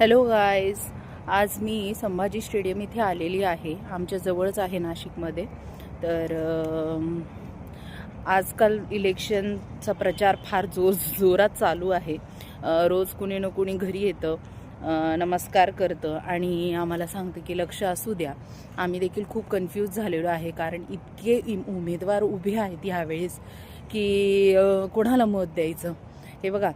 Hello guys, आज मी Sambhaji stadium इथे आलेली आहे. आमच्या जवळच आहे नाशिकमध्ये. तर आजकाल इलेक्शनचा प्रचार फार जोरात चालू आहे. रोज कुणी ना कुणी घरी येतं, नमस्कार करतं आणि आम्हाला सांगतं की लक्ष असू द्या. आम्ही देखील खूप कन्फ्यूज झालेलो आहे, कारण इतके उमेदवार उभे आहेत यावेळेस की कोणाला मत द्यायचं. हे बघा,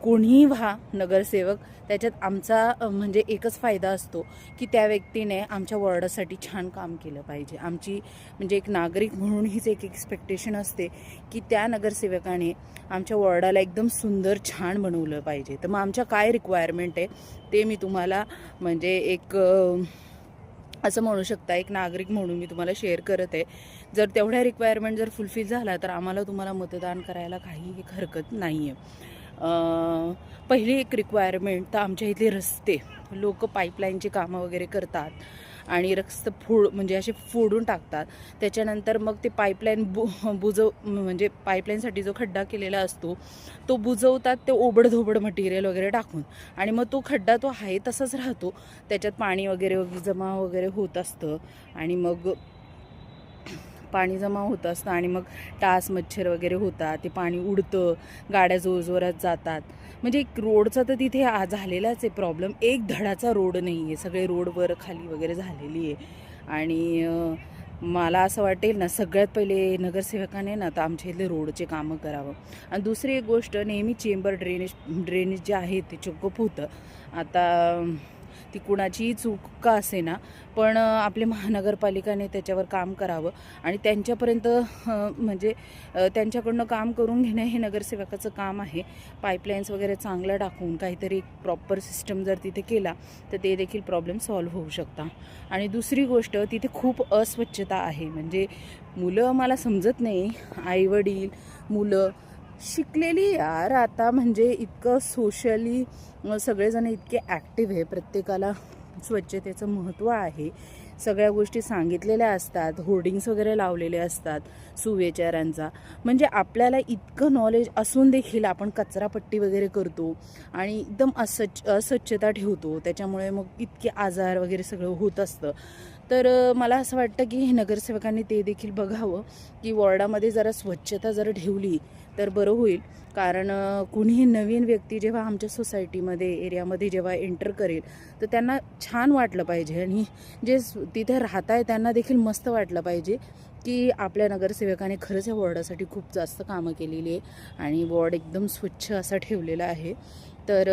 कोणीही व्हा नगरसेवक, त्याच्यात आमचा म्हणजे एकच फायदा असतो की त्या व्यक्तीने आमच्या वॉर्डासाठी छान काम केलं पाहिजे. आमची म्हणजे एक नागरिक म्हणून हीच एक एक्सपेक्टेशन असते की त्या नगरसेवकाने आमच्या वॉर्डाला एकदम सुंदर छान बनवलं पाहिजे. तर मग आमच्या काय रिक्वायरमेंट आहे ते मी तुम्हाला म्हणजे एक असं म्हणू शकता, एक नागरिक म्हणून मी तुम्हाला शेअर करत आहे. जर तेवढ्या रिक्वायरमेंट जर फुलफिल झाला तर आम्हाला तुम्हाला मतदान करायला काही एक हरकत नाही आहे. पहिली एक रिक्वायरमेंट तर आमच्या इथले रस्ते, लोक पाईपलाईनची कामं वगैरे करतात आणि रस्ते म्हणजे असे फोडून टाकतात. त्याच्यानंतर मग ते पाईपलाईन म्हणजे पाईपलाईनसाठी जो खड्डा केलेला असतो तो बुजवतात, ते ओबडधोबड मटेरियल वगैरे टाकून, आणि मग तो खड्डा तो आहे तसाच राहतो. त्याच्यात पाणी वगैरे जमा वगैरे होत असतं आणि मग पाणी जमा होत असतं आणि मग डास मच्छर वगैरे होतात. ते पाणी उडतं, गाड्या जोरजोरात जातात. म्हणजे रोडचा तर तिथे झालेलाच आहे प्रॉब्लेम. एक धडाचा रोड नाही आहे, सगळे रोडवर खाली वगैरे झालेली आहे. आणि मला असं वाटेल ना, सगळ्यात पहिले नगरसेवकाने ना तर आमच्या इथले रोडचे कामं करावं. आणि दुसरी एक गोष्ट, नेहमी चेंबर ड्रेनेज जे आहे ते चोकअप होतं. आता ती कुणाचीही चूक का असे ना, पण आपले महानगरपालिकाने त्याच्यावर काम करावं आणि त्यांच्यापर्यंत म्हणजे त्यांच्याकडनं काम करून घेणं हे नगरसेवकाचं काम आहे. पाईपलाईन्स वगैरे चांगल्या टाकून काहीतरी प्रॉपर सिस्टम जर तिथे केला तर ते देखील प्रॉब्लेम सॉल्व्ह होऊ शकता. आणि दुसरी गोष्ट, तिथे खूप अस्वच्छता आहे. म्हणजे मुलं, मला समजत नाही, आईवडील, मुलं शिकलेली यार आता, म्हणजे इतकं सोशली सगळेजण इतके ॲक्टिव्ह आहे, प्रत्येकाला स्वच्छतेचं महत्त्व आहे. सगळ्या गोष्टी सांगितलेल्या असतात, होर्डिंग्स वगैरे लावलेले असतात सुविचारांचा. म्हणजे आपल्याला इतकं नॉलेज असून देखील आपण कचरापट्टी वगैरे करतो आणि एकदम अस्वच्छता ठेवतो. त्याच्यामुळे मग इतके आजार वगैरे सगळं होत असतं. तर मला असं वाटतं की नगरसेवकांनी ते देखील बघावं की वॉर्डामध्ये जरा स्वच्छता जर ठेवली तर बरं होईल. कारण कुणीही नवीन व्यक्ती जेव्हा आमच्या सोसायटीमध्ये, एरियामध्ये जेव्हा एंटर करेल तर त्यांना छान वाटलं पाहिजे आणि जे तिथे राहत आहे त्यांना देखील मस्त वाटलं पाहिजे की आपल्या नगरसेवकाने खरंच या वॉर्डासाठी खूप जास्त कामं केलेली आहे आणि वॉर्ड एकदम स्वच्छ असा ठेवलेला आहे. तर